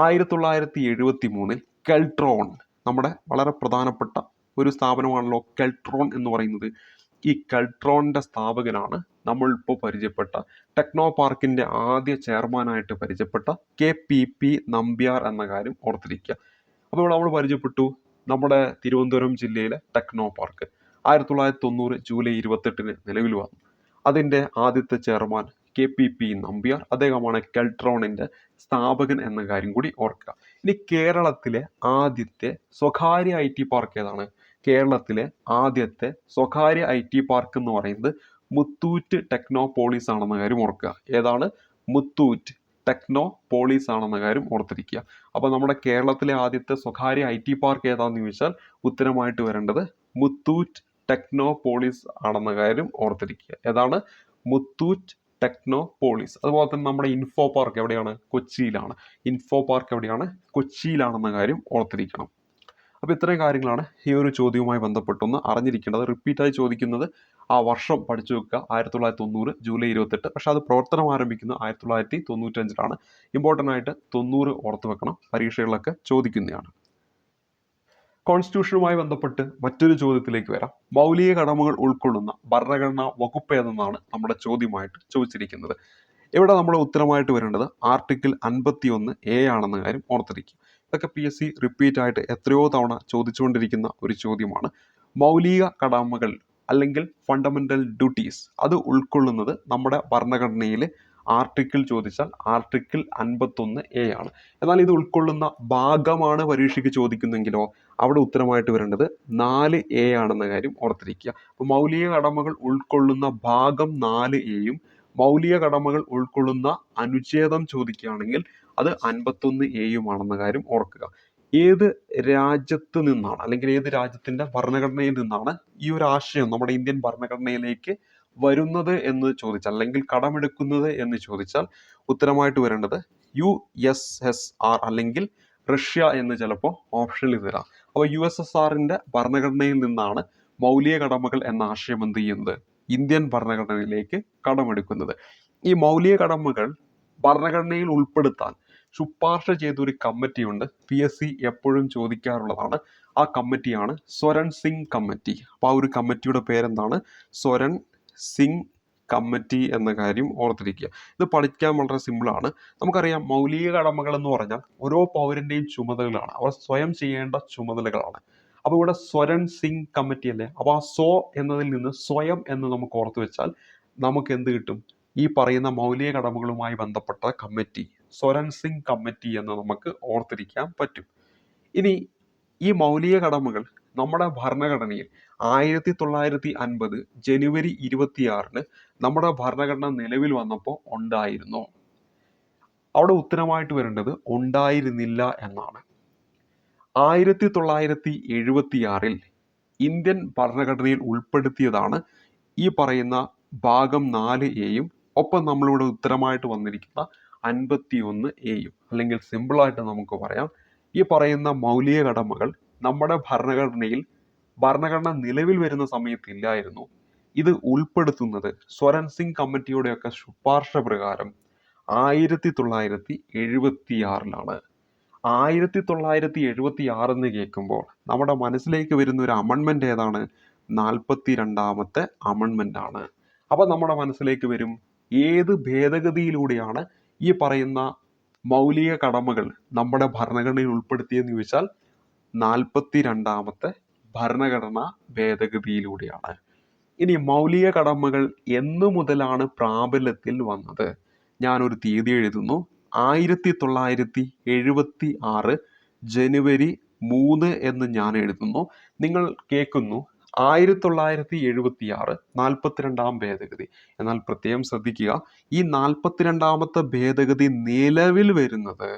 1973 കെൽട്രോൺ, നമ്മുടെ വളരെ പ്രധാനപ്പെട്ട ഒരു സ്ഥാപനമാണല്ലോ കെൽട്രോൺ എന്ന് പറയുന്നത്. ഈ കെൽട്രോണിൻ്റെ സ്ഥാപകനാണ് നമ്മൾ ഇപ്പോൾ പരിചയപ്പെട്ട ടെക്നോ പാർക്കിൻ്റെ ആദ്യ ചെയർമാനായിട്ട് പരിചയപ്പെട്ട KPP നമ്പ്യാർ എന്ന കാര്യം ഓർത്തിരിക്കുക. അപ്പോൾ നമ്മൾ പരിചയപ്പെട്ടു നമ്മുടെ തിരുവനന്തപുരം ജില്ലയിലെ ടെക്നോ പാർക്ക് 1990 ജൂലൈ 28 നിലവിൽ വന്നു. അതിൻ്റെ ആദ്യത്തെ ചെയർമാൻ KPP നമ്പ്യാർ, അദ്ദേഹമാണ് കെൽട്രോണിൻ്റെ സ്ഥാപകൻ എന്ന കാര്യം കൂടി ഓർക്കുക. ഇനി കേരളത്തിലെ ആദ്യത്തെ സ്വകാര്യ IT പാർക്ക് ഏതാണ്? കേരളത്തിലെ ആദ്യത്തെ സ്വകാര്യ IT പാർക്ക് എന്ന് പറയുന്നത് മുത്തൂറ്റ് ടെക്നോപോളിസ് ആണെന്ന കാര്യം ഓർക്കുക. ഏതാണ്? മുത്തൂറ്റ് ടെക്നോപോളിസ് ആണെന്ന കാര്യം ഓർത്തിരിക്കുക. അപ്പോൾ നമ്മുടെ കേരളത്തിലെ ആദ്യത്തെ സ്വകാര്യ IT പാർക്ക് ഏതാണെന്ന് ചോദിച്ചാൽ ഉത്തരമായിട്ട് വരേണ്ടത് മുത്തൂറ്റ് ടെക്നോപോളിസ് ആണെന്ന കാര്യം ഓർത്തിരിക്കുക. ഏതാണ്? മുത്തൂറ്റ് ടെക്നോപോളിസ്. അതുപോലെ തന്നെ നമ്മുടെ ഇൻഫോ പാർക്ക് എവിടെയാണ്? കൊച്ചിയിലാണ്. ഇൻഫോ പാർക്ക് എവിടെയാണ്? കൊച്ചിയിലാണെന്ന കാര്യം ഓർത്തിരിക്കണം. അപ്പോൾ ഇത്രയും കാര്യങ്ങളാണ് ഈ ഒരു ചോദ്യവുമായി ബന്ധപ്പെട്ടൊന്ന് അറിഞ്ഞിരിക്കേണ്ടത്. റിപ്പീറ്റായി ചോദിക്കുന്നത് ആ വർഷം പഠിച്ചു വെക്കുക, 1990 ജൂലൈ 28. പക്ഷെ അത് പ്രവർത്തനം ആരംഭിക്കുന്നത് 1995. ഇമ്പോർട്ടൻ്റ് ആയിട്ട് 90 ഓർത്ത് വെക്കണം, പരീക്ഷകളിലൊക്കെ ചോദിക്കുന്നതാണ്. കോൺസ്റ്റിറ്റ്യൂഷനുമായി ബന്ധപ്പെട്ട് മറ്റൊരു ചോദ്യത്തിലേക്ക് വരാം. മൗലിക കടമകൾ ഉൾക്കൊള്ളുന്ന ഭരണഘടനാ വകുപ്പ് ഏതെന്നാണ് നമ്മുടെ ചോദ്യമായിട്ട് ചോദിച്ചിരിക്കുന്നത്. ഇവിടെ നമ്മുടെ ഉത്തരമായിട്ട് വരേണ്ടത് ആർട്ടിക്കിൾ 51A ആണെന്ന കാര്യം ഓർത്തിരിക്കുക. ഇതൊക്കെ PSC റിപ്പീറ്റ് ആയിട്ട് എത്രയോ തവണ ചോദിച്ചുകൊണ്ടിരിക്കുന്ന ഒരു ചോദ്യമാണ്. മൗലിക കടമകൾ അല്ലെങ്കിൽ ഫണ്ടമെന്റൽ ഡ്യൂട്ടീസ് അത് ഉൾക്കൊള്ളുന്നത് നമ്മുടെ ഭരണഘടനയിൽ ആർട്ടിക്കിൾ ചോദിച്ചാൽ ആർട്ടിക്കിൾ 51A ആണ്. എന്നാൽ ഇത് ഉൾക്കൊള്ളുന്ന ഭാഗമാണ് പരീക്ഷയ്ക്ക് ചോദിക്കുന്നെങ്കിലോ അവിടെ ഉത്തരമായിട്ട് വരേണ്ടത് 4A ആണെന്ന കാര്യം ഓർത്തിരിക്കുക. അപ്പോൾ മൗലിക കടമകൾ ഉൾക്കൊള്ളുന്ന ഭാഗം 4Aയും മൗലിക കടമകൾ ഉൾക്കൊള്ളുന്ന അനുച്ഛേദം ചോദിക്കുകയാണെങ്കിൽ അത് 51A ആണെന്ന കാര്യം ഓർക്കുക. ഏത് രാജ്യത്ത് നിന്നാണ് അല്ലെങ്കിൽ ഏത് രാജ്യത്തിന്റെ ഭരണഘടനയിൽ നിന്നാണ് ഈ ഒരു ആശയം നമ്മുടെ ഇന്ത്യൻ ഭരണഘടനയിലേക്ക് വരുന്നത് എന്ന് ചോദിച്ചാൽ അല്ലെങ്കിൽ കടമെടുക്കുന്നത് എന്ന് ചോദിച്ചാൽ ഉത്തരമായിട്ട് വരേണ്ടത് USSR അല്ലെങ്കിൽ റഷ്യ എന്ന് ചിലപ്പോൾ ഓപ്ഷനിൽ തരാം. അപ്പോൾ USSRന്റെ ഭരണഘടനയിൽ നിന്നാണ് മൗലിക കടമകൾ എന്ന ആശയം എന്ത് ചെയ്യുന്നത്? ഇന്ത്യൻ ഭരണഘടനയിലേക്ക് കടമെടുക്കുന്നത്. ഈ മൗലിക കടമകൾ ഭരണഘടനയിൽ ഉൾപ്പെടുത്താൻ ശുപാർശ ചെയ്തൊരു കമ്മിറ്റിയുണ്ട്. PSC എപ്പോഴും ചോദിക്കാറുള്ളതാണ്. ആ കമ്മിറ്റിയാണ് സ്വരൺ സിംഗ് കമ്മിറ്റി. അപ്പോൾ ആ ഒരു കമ്മിറ്റിയുടെ പേരെന്താണ്? സ്വരൺ സിംഗ് കമ്മിറ്റി എന്ന കാര്യം ഓർത്തിരിക്കുക. ഇത് പഠിക്കാൻ വളരെ സിമ്പിളാണ്. നമുക്കറിയാം മൗലിക കടമകൾ എന്ന് പറഞ്ഞാൽ ഓരോ പൗരന്റെയും ചുമതലകളാണ്, അവർ സ്വയം ചെയ്യേണ്ട ചുമതലകളാണ്. അപ്പോൾ ഇവിടെ സ്വരൺ സിംഗ് കമ്മിറ്റി അല്ലേ, അപ്പോൾ ആ സ്വ എന്നതിൽ നിന്ന് സ്വയം എന്ന് നമുക്ക് ഓർത്തു വെച്ചാൽ നമുക്ക് എന്ത് കിട്ടും? ഈ പറയുന്ന മൗലിക കടമകളുമായി ബന്ധപ്പെട്ട കമ്മിറ്റി സ്വരൺ സിംഗ് കമ്മിറ്റി എന്ന് നമുക്ക് ഓർത്തിരിക്കാൻ പറ്റും. ഇനി ഈ മൗലിക കടമകൾ നമ്മുടെ ഭരണഘടനയിൽ 1950 ജനുവരി 26 നമ്മുടെ ഭരണഘടന നിലവിൽ വന്നപ്പോൾ ഉണ്ടായിരുന്നോ? അവിടെ ഉത്തരമായിട്ട് വരേണ്ടത് ഉണ്ടായിരുന്നില്ല എന്നാണ്. 1976 ഇന്ത്യൻ ഭരണഘടനയിൽ ഉൾപ്പെടുത്തിയതാണ് ഈ പറയുന്ന ഭാഗം 4Aയും ഒപ്പം നമ്മളിവിടെ ഉത്തരമായിട്ട് വന്നിരിക്കുന്ന 51Aയും. അല്ലെങ്കിൽ സിമ്പിളായിട്ട് നമുക്ക് പറയാം, ഈ പറയുന്ന മൗലിക കടമകൾ നമ്മുടെ ഭരണഘടന നിലവിൽ വരുന്ന സമയത്ത് ഇല്ലായിരുന്നു. ഇത് ഉൾപ്പെടുത്തുന്നത് സ്വരൺ സിംഗ് കമ്മിറ്റിയുടെയൊക്കെ ശുപാർശ പ്രകാരം 1976 1976 എന്ന് കേൾക്കുമ്പോൾ നമ്മുടെ മനസ്സിലേക്ക് വരുന്ന ഒരു അമെൻമെന്റ് ഏതാണ്? 42ാമത്തെ അമെൻമെന്റ് ആണ്. അപ്പൊ നമ്മുടെ മനസ്സിലേക്ക് വരും ഏത് ഭേദഗതിയിലൂടെയാണ് ഈ പറയുന്ന മൗലിക കടമകൾ നമ്മുടെ ഭരണഘടനയിൽ ഉൾപ്പെടുത്തിയെന്ന് ചോദിച്ചാൽ 42ാമത്തെ ഭരണഘടനാ ഭേദഗതിയിലൂടെയാണ്. ഇനി മൗലിക കടമകൾ എന്നു മുതലാണ് പ്രാബല്യത്തിൽ വന്നത്? ഞാനൊരു തീയതി എഴുതുന്നു. 1976 ജനുവരി 3 എന്ന് ഞാൻ എഴുതുന്നു. നിങ്ങൾ കേൾക്കുന്നു 1976 42ാം ഭേദഗതി. എന്നാൽ പ്രത്യേകം ശ്രദ്ധിക്കുക, ഈ 42ാമത്തെ ഭേദഗതി നിലവിൽ വരുന്നത്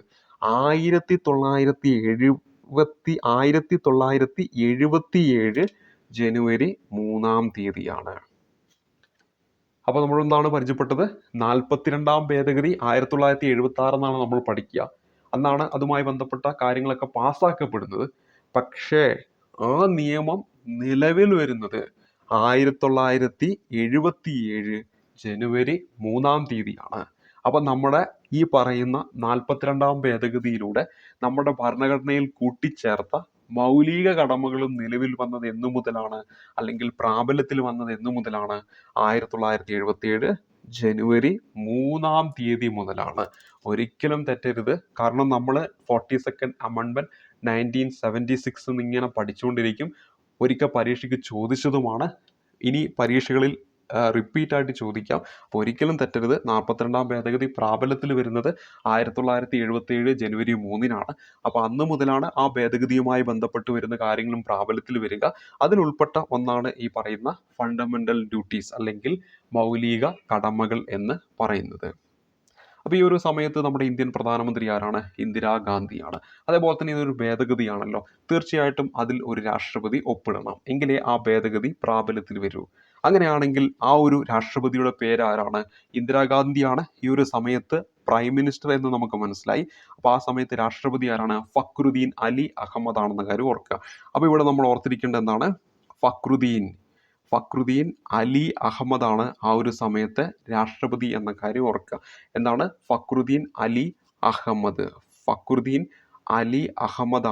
1977 ജനുവരി 3 അപ്പോൾ നമ്മൾ എന്താണ് പരിചയപ്പെട്ടത്? 42ാം ഭേദഗതി 1976 എന്നാണ് നമ്മൾ പഠിക്കുക. അന്നാണ് അതുമായി ബന്ധപ്പെട്ട കാര്യങ്ങളൊക്കെ പാസ്സാക്കപ്പെടുന്നത്. പക്ഷേ ആ നിയമം നിലവിൽ വരുന്നത് 1977 ജനുവരി 3 അപ്പം നമ്മുടെ ഈ പറയുന്ന 42ാം ഭേദഗതിയിലൂടെ നമ്മുടെ ഭരണഘടനയിൽ കൂട്ടിച്ചേർത്ത മൗലിക കടമകളും നിലവിൽ വന്നത് എന്നു മുതലാണ് അല്ലെങ്കിൽ പ്രാബല്യത്തിൽ വന്നത് എന്നു മുതലാണ്? 1977 ജനുവരി 3 മുതലാണ്. ഒരിക്കലും തെറ്റരുത്. കാരണം നമ്മൾ 42nd അമെൻമെന്റ് 1976 എന്നിങ്ങനെ പഠിച്ചുകൊണ്ടിരിക്കും. ഒരിക്കൽ പരീക്ഷയ്ക്ക് ചോദിച്ചതുമാണ്, ഇനി പരീക്ഷകളിൽ റിപ്പീറ്റ് ആയിട്ട് ചോദിക്കാം. അപ്പോൾ ഒരിക്കലും തെറ്റരുത്. 42ാം ഭേദഗതി പ്രാബല്യത്തിൽ വരുന്നത് 1977 ജനുവരി 3 അപ്പോൾ അന്ന് മുതലാണ് ആ ഭേദഗതിയുമായി ബന്ധപ്പെട്ട് വരുന്ന കാര്യങ്ങളും പ്രാബല്യത്തിൽ വരിക. അതിലുൾപ്പെട്ട ഒന്നാണ് ഈ പറയുന്ന ഫണ്ടമെന്റൽ ഡ്യൂട്ടീസ് അല്ലെങ്കിൽ മൗലിക കടമകൾ എന്ന് പറയുന്നത്. അപ്പോൾ ഈ ഒരു സമയത്ത് നമ്മുടെ ഇന്ത്യൻ പ്രധാനമന്ത്രി ആരാണ്? ഇന്ദിരാഗാന്ധിയാണ്. അതേപോലെ തന്നെ ഇതൊരു ഭേദഗതിയാണല്ലോ, തീർച്ചയായിട്ടും അതിൽ ഒരു രാഷ്ട്രപതി ഒപ്പിടണം, എങ്കിലേ ആ ഭേദഗതി പ്രാബല്യത്തിൽ വരൂ. അങ്ങനെയാണെങ്കിൽ ആ ഒരു രാഷ്ട്രപതിയുടെ പേര് ആരാണ്? ഇന്ദിരാഗാന്ധിയാണ് ഈ ഒരു സമയത്ത് പ്രൈം മിനിസ്റ്റർ എന്ന് നമുക്ക് മനസ്സിലായി. അപ്പോൾ ആ സമയത്ത് രാഷ്ട്രപതി ആരാണ്? ഫക്രുദ്ദീൻ അലി അഹമ്മദ് ആണെന്ന കാര്യം ഓർക്കുക. അപ്പോൾ ഇവിടെ നമ്മൾ ഓർത്തിരിക്കേണ്ട എന്താണ്? ഫക്രുദ്ദീൻ അലി അഹമ്മദ് ആണ് ആ ഒരു സമയത്തെ രാഷ്ട്രപതി എന്ന കാര്യം ഓർക്കുക. എന്താണ്? ഫക്രുദ്ദീൻ അലി അഹമ്മദ്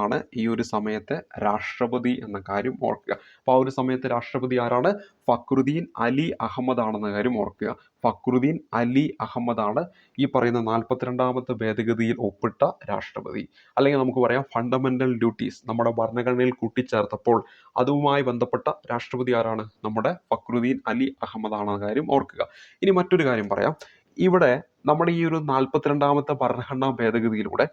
ആണ് ഈ ഒരു സമയത്തെ രാഷ്ട്രപതി എന്ന കാര്യം ഓർക്കുക. അപ്പോൾ ആ ഒരു സമയത്തെ രാഷ്ട്രപതി ആരാണ്? ഫക്രുദ്ദീൻ അലി അഹമ്മദ് ആണെന്ന കാര്യം ഓർക്കുക. ഫക്രുദ്ദീൻ അലി അഹമ്മദ് ആണ് ഈ പറയുന്ന 42ാമത്തെ ഭേദഗതിയിൽ ഒപ്പിട്ട രാഷ്ട്രപതി. അല്ലെങ്കിൽ നമുക്ക് പറയാം ഫണ്ടമെന്റൽ ഡ്യൂട്ടീസ് നമ്മുടെ ഭരണഘടനയിൽ കൂട്ടിച്ചേർത്തപ്പോൾ അതുമായി ബന്ധപ്പെട്ട രാഷ്ട്രപതി ആരാണ്? നമ്മുടെ ഫക്രുദ്ദീൻ അലി അഹമ്മദ് ആണെന്ന കാര്യം ഓർക്കുക. ഇനി മറ്റൊരു കാര്യം പറയാം. ഇവിടെ നമ്മുടെ ഈ ഒരു 42ാമത്തെ ഭരണഘടനാ ഭേദഗതിയിലൂടെ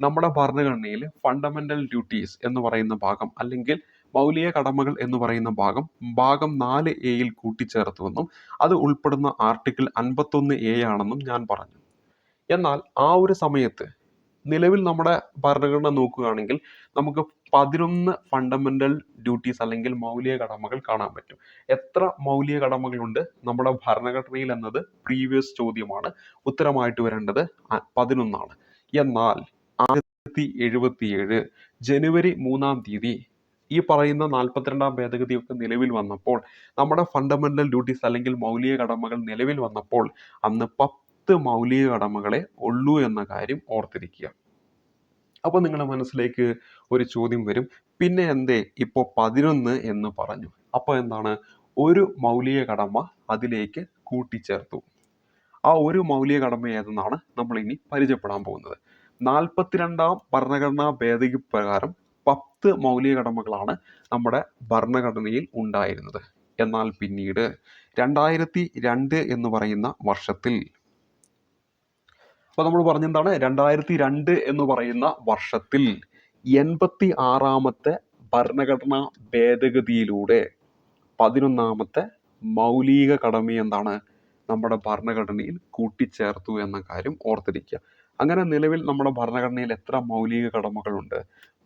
നമ്മുടെ ഭരണഘടനയിൽ ഫണ്ടമെന്റൽ ഡ്യൂട്ടീസ് എന്ന് പറയുന്ന ഭാഗം, അല്ലെങ്കിൽ മൗലിക കടമകൾ എന്ന് പറയുന്ന ഭാഗം 4A കൂട്ടിച്ചേർത്തുവെന്നും അത് ഉൾപ്പെടുന്ന ആർട്ടിക്കിൾ 51A ആണെന്നും ഞാൻ പറഞ്ഞു. എന്നാൽ ആ ഒരു സമയത്ത് നിലവിൽ നമ്മുടെ ഭരണഘടന നോക്കുകയാണെങ്കിൽ നമുക്ക് 11 ഫണ്ടമെന്റൽ ഡ്യൂട്ടീസ് അല്ലെങ്കിൽ മൗലിക കടമകൾ കാണാൻ പറ്റും. എത്ര മൗലിക കടമകളുണ്ട് നമ്മുടെ ഭരണഘടനയിൽ എന്നത് പ്രീവിയസ് ചോദ്യമാണ്. ഉത്തരമായിട്ട് വരേണ്ടത് 11 ആണ്. എന്നാൽ 1977 ജനുവരി 3-ാം തീയതി ഈ പറയുന്ന 42ാം ഭേദഗതിയൊക്കെ നിലവിൽ വന്നപ്പോൾ, നമ്മുടെ ഫണ്ടമെന്റൽ ഡ്യൂട്ടീസ് അല്ലെങ്കിൽ മൗലിക കടമകൾ നിലവിൽ വന്നപ്പോൾ അന്ന് 10 മൗലിക കടമകളെ ഉള്ളൂ എന്ന കാര്യം ഓർത്തിരിക്കുക. അപ്പോൾ നിങ്ങളുടെ മനസ്സിലേക്ക് ഒരു ചോദ്യം വരും, പിന്നെ എന്തേ ഇപ്പോൾ 11 എന്ന് പറഞ്ഞു? അപ്പോൾ എന്താണ്? ഒരു മൗലിക കടമ അതിലേക്ക് കൂട്ടിച്ചേർത്തു. ആ ഒരു മൗലിക കടമ ഏതെന്നാണ് നമ്മൾ ഇനി പരിചയപ്പെടാൻ പോകുന്നത്. 42ാം ഭരണഘടനാ ഭേദഗതി പ്രകാരം 10 മൗലിക കടമകളാണ് നമ്മുടെ ഭരണഘടനയിൽ ഉണ്ടായിരുന്നത്. എന്നാൽ പിന്നീട് 2002 എന്ന് പറയുന്ന വർഷത്തിൽ, അപ്പോൾ നമ്മൾ പറഞ്ഞെന്താണ്? 2002 എന്ന് പറയുന്ന വർഷത്തിൽ 86ാമത്തെ ഭരണഘടനാ ഭേദഗതിയിലൂടെ 11ാമത്തെ മൗലിക കടമ എന്താണ്? നമ്മുടെ ഭരണഘടനയിൽ കൂട്ടിച്ചേർത്തു എന്ന കാര്യം ഓർത്തിരിക്കുക. അങ്ങനെ നിലവിൽ നമ്മുടെ ഭരണഘടനയിൽ എത്ര മൗലിക കടമകളുണ്ട്?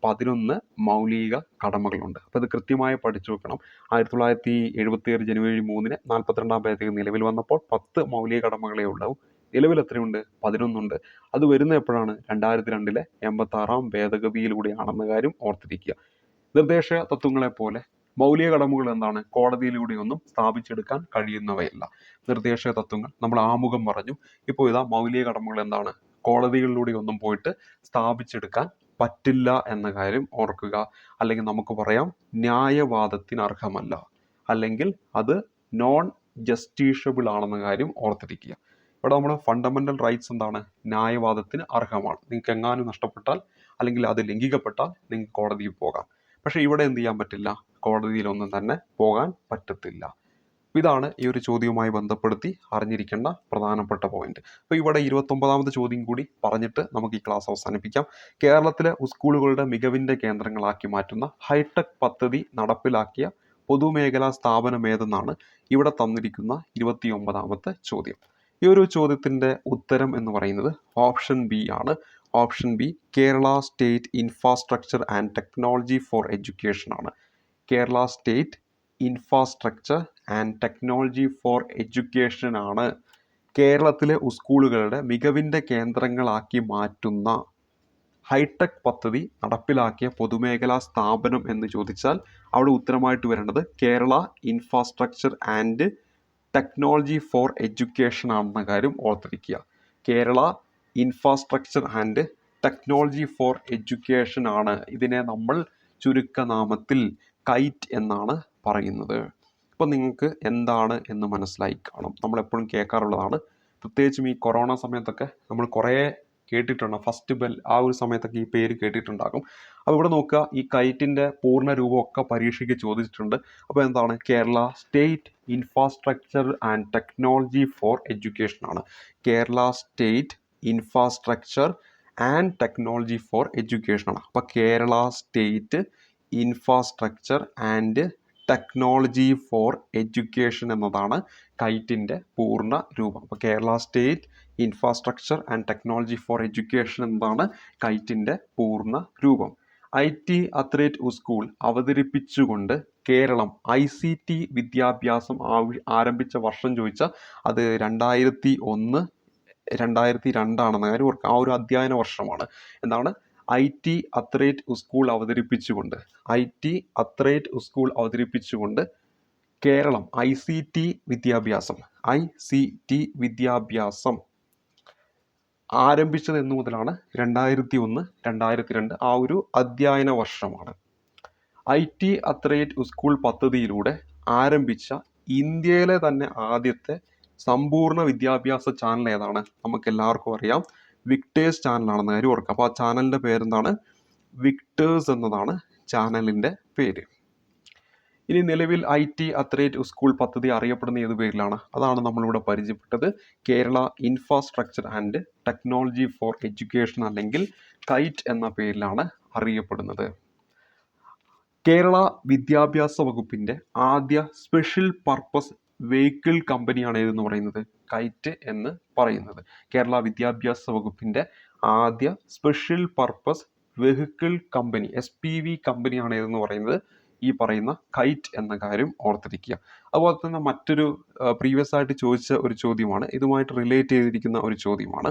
11 മൗലിക കടമകളുണ്ട്. അപ്പോൾ ഇത് കൃത്യമായി പഠിച്ചു വെക്കണം. 1977 ജനുവരി 3-ന് 42ാം ഭേദഗതി നിലവിൽ വന്നപ്പോൾ 10 മൗലിക കടമകളെ ഉണ്ടാവും. നിലവിൽ എത്രയുണ്ട്? 11 ഉണ്ട്. അത് വരുന്ന എപ്പോഴാണ്? 2002-ലെ 86ാം ഭേദഗതിയിലൂടെയാണെന്ന കാര്യം ഓർത്തിരിക്കുക. നിർദ്ദേശ തത്വങ്ങളെ പോലെ മൗലിക കടമകൾ എന്താണ്? കോടതിയിലൂടെയൊന്നും സ്ഥാപിച്ചെടുക്കാൻ കഴിയുന്നവയല്ല. നിർദ്ദേശ തത്വങ്ങൾ നമ്മൾ ആമുഖം പറഞ്ഞു. ഇപ്പോൾ ഇതാ മൗലിക കടമകൾ എന്താണ്? കോടതികളിലൂടെ ഒന്നും പോയിട്ട് സ്ഥാപിച്ചെടുക്കാൻ പറ്റില്ല എന്ന കാര്യം ഓർക്കുക. അല്ലെങ്കിൽ നമുക്ക് പറയാം ന്യായവാദത്തിന് അർഹമല്ല, അല്ലെങ്കിൽ അത് നോൺ ജസ്റ്റീഷ്യബിൾ ആണെന്ന കാര്യം ഓർത്തിരിക്കുക. ഇവിടെ നമ്മുടെ ഫണ്ടമെന്റൽ റൈറ്റ്സ് എന്താണ്? ന്യായവാദത്തിന് അർഹമാണ്. നിങ്ങൾക്ക് എങ്ങാനും നഷ്ടപ്പെട്ടാൽ അല്ലെങ്കിൽ അത് ലംഘിക്കപ്പെട്ടാൽ നിങ്ങൾക്ക് കോടതിയിൽ പോകാം. പക്ഷേ ഇവിടെ എന്ത് ചെയ്യാൻ പറ്റില്ല? കോടതിയിലൊന്നും തന്നെ പോകാൻ പറ്റത്തില്ല. ഇതാണ് ഈ ഒരു ചോദ്യവുമായി ബന്ധപ്പെടുത്തി അറിഞ്ഞിരിക്കേണ്ട പ്രധാനപ്പെട്ട പോയിന്റ്. അപ്പോൾ ഇവിടെ 29ാമത്തെ ചോദ്യം കൂടി പറഞ്ഞിട്ട് നമുക്ക് ഈ ക്ലാസ് അവസാനിപ്പിക്കാം. കേരളത്തിലെ സ്കൂളുകളുടെ മികവിൻ്റെ കേന്ദ്രങ്ങളാക്കി മാറ്റുന്ന ഹൈടെക് പദ്ധതി നടപ്പിലാക്കിയ പൊതുമേഖലാ സ്ഥാപനം ഏതെന്നാണ് ഇവിടെ തന്നിരിക്കുന്ന 29ാമത്തെ ചോദ്യം. ഈ ഒരു ചോദ്യത്തിൻ്റെ ഉത്തരം എന്ന് പറയുന്നത് ഓപ്ഷൻ ബി ആണ്. Option B Kerala State Infrastructure and Technology for Education ആണ്. Kerala State Infrastructure and Technology for Education ആണ് കേരളത്തിലെ സ്കൂളുകളുടെ മികവിൻ്റെ കേന്ദ്രങ്ങളാക്കി മാറ്റുന്ന ഹൈടെക് പദ്ധതി നടപ്പിലാക്കിയ പൊതുമേഖലാ സ്ഥാപനം എന്ന് ചോദിച്ചാൽ അവിടെ ഉത്തരമായിട്ട് വരേണ്ടത് Kerala infrastructure and Technology for education ആണെന്ന കാര്യം ഓർത്തിരിക്കുക. Kerala infrastructure and Technology for Education ആണ്. ഇതിനെ നമ്മൾ ചുരുക്കനാമത്തിൽ കൈറ്റ് എന്നാണ് പറയുന്നത്. ഇപ്പോൾ നിങ്ങൾക്ക് എന്താണ് എന്ന് മനസ്സിലായി കാണും. നമ്മളെപ്പോഴും കേൾക്കാറുള്ളതാണ്, പ്രത്യേകിച്ചും ഈ കൊറോണ സമയത്തൊക്കെ നമ്മൾ കുറേ കേട്ടിട്ടുണ്ട്. ഫസ്റ്റ് ബെൽ ആ ഒരു സമയത്തൊക്കെ ഈ പേര് കേട്ടിട്ടുണ്ടാകും. അപ്പോൾ ഇവിടെ നോക്കുക, ഈ കൈറ്റിൻ്റെ പൂർണ്ണ രൂപമൊക്കെ പരീക്ഷയ്ക്ക് ചോദിച്ചിട്ടുണ്ട്. അപ്പോൾ എന്താണ്? Kerala State Infrastructure and Technology for Education ആണ്. Kerala State Infrastructure and Technology for Education ആണ്. അപ്പോൾ Kerala State Infrastructure and Technology for Education എന്നതാണ് കൈറ്റിൻ്റെ പൂർണ്ണ രൂപം. അപ്പോൾ Kerala State Infrastructure and Technology for Education എന്നതാണ് കൈറ്റിൻ്റെ പൂർണ്ണ രൂപം. IT അത്ലറ്റ് സ്കൂൾ അവതരിപ്പിച്ചുകൊണ്ട് കേരളം ICT വിദ്യാഭ്യാസം ആരംഭിച്ച വർഷം ചോദിച്ചാൽ അത് 2001 2002 കാര്യം ഓർക്കുക. ആ ഒരു അധ്യയന വർഷമാണ്. എന്താണ് IT അത്ലറ്റ് സ്കൂൾ അവതരിപ്പിച്ചുകൊണ്ട് കേരളം ICT വിദ്യാഭ്യാസം ആരംഭിച്ചത് എന്നു മുതലാണ് 2001 2002 ആ ഒരു അധ്യയന വർഷമാണ്. IT അത്ലറ്റ് സ്കൂൾ പദ്ധതിയിലൂടെ ആരംഭിച്ച ഇന്ത്യയിലെ തന്നെ ആദ്യത്തെ സമ്പൂർണ്ണ വിദ്യാഭ്യാസ ചാനൽ ഏതാണ്? നമുക്ക് എല്ലാവർക്കും അറിയാം, വിക്ടേഴ്സ് ചാനലാണെന്ന് കാര്യം ഓർക്കുക. അപ്പോൾ ആ ചാനലിൻ്റെ പേരെന്താണ്? വിക്ടേഴ്സ് എന്നതാണ് ചാനലിൻ്റെ പേര്. ഇനി നിലവിൽ IT അത്ലറ്റ് സ്കൂൾ പദ്ധതി അറിയപ്പെടുന്ന ഏത് പേരിലാണ്? അതാണ് നമ്മളിവിടെ പരിചയപ്പെട്ടത്. Kerala infrastructure and Technology for education അല്ലെങ്കിൽ കൈറ്റ് എന്ന പേരിലാണ് അറിയപ്പെടുന്നത്. കേരള വിദ്യാഭ്യാസ വകുപ്പിൻ്റെ ആദ്യ സ്പെഷ്യൽ പർപ്പസ് വെഹിക്കിൾ കമ്പനിയാണ് ഏതെന്ന് പറയുന്നത്? കൈറ്റ് എന്ന് പറയുന്നത്. കേരള വിദ്യാഭ്യാസ വകുപ്പിൻ്റെ ആദ്യ special purpose vehicle company SPV കമ്പനിയാണ് ഏതെന്ന് പറയുന്നത്? ഈ പറയുന്ന കൈറ്റ് എന്ന കാര്യം ഓർത്തിരിക്കുക. അതുപോലെ തന്നെ മറ്റൊരു പ്രീവിയസ് ആയിട്ട് ചോദിച്ച ഒരു ചോദ്യമാണ്, ഇതുമായിട്ട് റിലേറ്റ് ചെയ്തിരിക്കുന്ന ഒരു ചോദ്യമാണ്.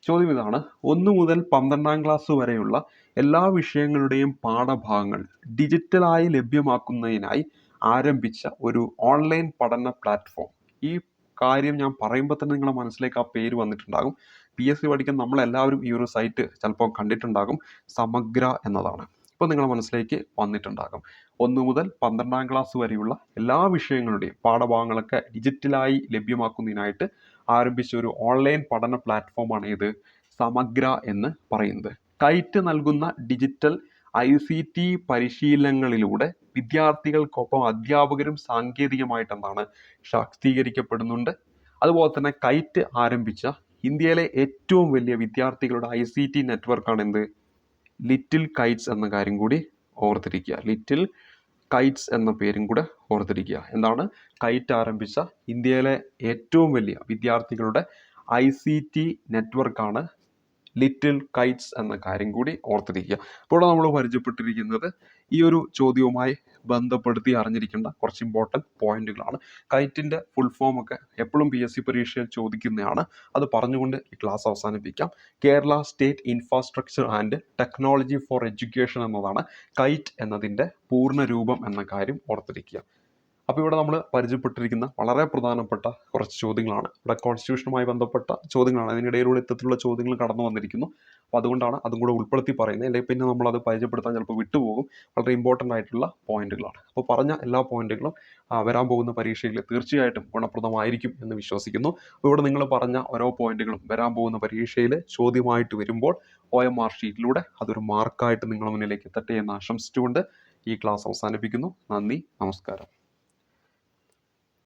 ചോദ്യം ഇതാണ്: 1 മുതൽ 12ാം ക്ലാസ് വരെയുള്ള എല്ലാ വിഷയങ്ങളുടെയും പാഠഭാഗങ്ങൾ ഡിജിറ്റലായി ലഭ്യമാക്കുന്നതിനായി ആരംഭിച്ച ഒരു ഓൺലൈൻ പഠന പ്ലാറ്റ്ഫോം. ഈ കാര്യം ഞാൻ പറയുമ്പോൾ തന്നെ നിങ്ങളുടെ മനസ്സിലേക്ക് ആ പേര് വന്നിട്ടുണ്ടാകും. PSC പഠിക്കാൻ നമ്മളെല്ലാവരും ഈ ഒരു സൈറ്റ് ചിലപ്പോൾ കണ്ടിട്ടുണ്ടാകും. സമഗ്ര എന്നതാണ്. ഇപ്പോൾ നിങ്ങളുടെ മനസ്സിലേക്ക് വന്നിട്ടുണ്ടാകും. 1 മുതൽ 12ാം ക്ലാസ് വരെയുള്ള എല്ലാ വിഷയങ്ങളുടെയും പാഠഭാഗങ്ങളൊക്കെ ഡിജിറ്റലായി ലഭ്യമാക്കുന്നതിനായിട്ട് ആരംഭിച്ച ഒരു ഓൺലൈൻ പഠന പ്ലാറ്റ്ഫോമാണ് ഇത് സമഗ്ര എന്ന് പറയുന്നത്. കൈറ്റ് നൽകുന്ന ഡിജിറ്റൽ ICT പരിശീലനങ്ങളിലൂടെ വിദ്യാർത്ഥികൾക്കൊപ്പം അധ്യാപകരും സാങ്കേതികമായിട്ട് എന്താണ് ശാക്തീകരിക്കപ്പെടുന്നുണ്ട്. അതുപോലെ തന്നെ കൈറ്റ് ആരംഭിച്ച ഇന്ത്യയിലെ ഏറ്റവും വലിയ വിദ്യാർത്ഥികളുടെ ICT നെറ്റ്വർക്കാണ് എന്ത്? ലിറ്റിൽ കൈറ്റ്സ് എന്ന കാര്യം കൂടി ഓർത്തിരിക്കുക. ലിറ്റിൽ കൈറ്റ്സ് എന്ന പേരും കൂടെ ഓർത്തിരിക്കുക. എന്താണ്? കൈറ്റ് ആരംഭിച്ച ഇന്ത്യയിലെ ഏറ്റവും വലിയ വിദ്യാർത്ഥികളുടെ ICT നെറ്റ്വർക്കാണ് ലിറ്റിൽ കൈറ്റ്സ് എന്ന കാര്യം കൂടി ഓർത്തിരിക്കുക. അപ്പോൾ നമ്മൾ പരിചയപ്പെട്ടിരിക്കുന്നത് ഈ ഒരു ചോദ്യവുമായി ബന്ധപ്പെടുത്തി അറിഞ്ഞിരിക്കേണ്ട കുറച്ച് ഇമ്പോർട്ടൻറ്റ് പോയിന്റുകളാണ്. കൈറ്റിൻ്റെ ഫുൾ ഫോം ഒക്കെ എപ്പോഴും PSC പരീക്ഷയിൽ ചോദിക്കുന്നതാണ്. അത് പറഞ്ഞുകൊണ്ട് ഈ ക്ലാസ് അവസാനിപ്പിക്കാം. Kerala State Infrastructure and Technology for Education എന്നതാണ് കൈറ്റ് എന്നതിൻ്റെ പൂർണ്ണ രൂപം എന്ന കാര്യം ഓർത്തിരിക്കുക. അപ്പോൾ ഇവിടെ നമ്മൾ പരിചയപ്പെട്ടിരിക്കുന്ന വളരെ പ്രധാനപ്പെട്ട കുറച്ച് ചോദ്യങ്ങളാണ്. ഇവിടെ കോൺസ്റ്റിറ്റ്യൂഷനുമായി ബന്ധപ്പെട്ട ചോദ്യങ്ങളാണ്. അതിനിടയിലൂടെ ഇത്തരത്തിലുള്ള ചോദ്യങ്ങൾ കടന്നു വന്നിരിക്കുന്നു. അപ്പോൾ അതുകൊണ്ടാണ് അതും കൂടെ ഉൾപ്പെടുത്തി പറയുന്നത്. അല്ലെങ്കിൽ പിന്നെ നമ്മളത് പരിചയപ്പെടുത്താൻ ചിലപ്പോൾ വിട്ടുപോകും. വളരെ ഇമ്പോർട്ടൻ്റ് ആയിട്ടുള്ള പോയിന്റുകളാണ്. അപ്പോൾ പറഞ്ഞ എല്ലാ പോയിന്റുകളും വരാൻ പോകുന്ന പരീക്ഷയിൽ തീർച്ചയായിട്ടും ഗുണപ്രദമായിരിക്കും എന്ന് വിശ്വസിക്കുന്നു. അപ്പോൾ ഇവിടെ നിങ്ങൾ പറഞ്ഞ ഓരോ പോയിന്റുകളും വരാൻ പോകുന്ന പരീക്ഷയിൽ ചോദ്യമായിട്ട് വരുമ്പോൾ OMR ഷീറ്റിലൂടെ അതൊരു മാർക്കായിട്ട് നിങ്ങളുടെ മുന്നിലേക്ക് എത്തട്ടെ എന്ന് ആശംസിച്ചുകൊണ്ട് ഈ ക്ലാസ് അവസാനിപ്പിക്കുന്നു. നന്ദി, നമസ്കാരം.